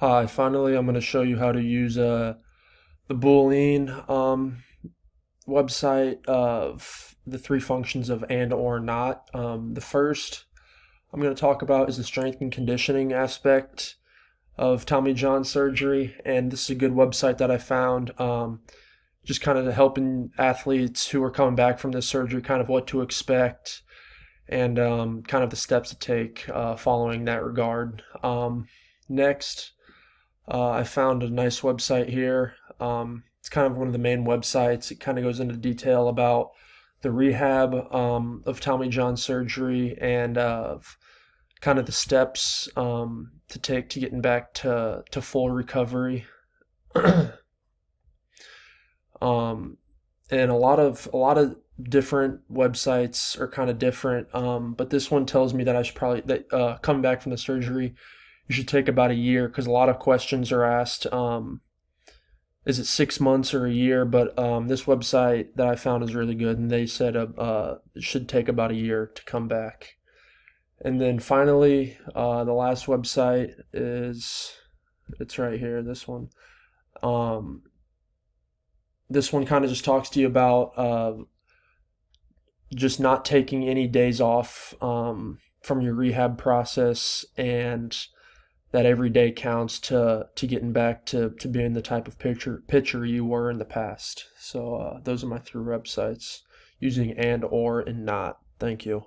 Hi, finally I'm going to show you how to use the Boolean website of the three functions of and or not. The first I'm going to talk about is the strength and conditioning aspect of Tommy John surgery, and this is a good website that I found, just kind of helping athletes who are coming back from this surgery, kind of what to expect and kind of the steps to take following that regard. Next. I found a nice website here. It's kind of one of the main websites. It kind of goes into detail about the rehab of Tommy John surgery and kind of the steps to take to getting back to full recovery. um, and a lot of different websites are kind of different. But this one tells me that I should probably that coming back from the surgery, you should take about a year because a lot of questions are asked. Is it 6 months or a year? But this website that I found is really good, and they said it should take about a year to come back. And then finally, the last website is it's right here. Um, this one kind of just talks to you about just not taking any days off from your rehab process, and that every day counts to getting back to being the type of pitcher you were in the past. So those are my three websites using and or and not. Thank you.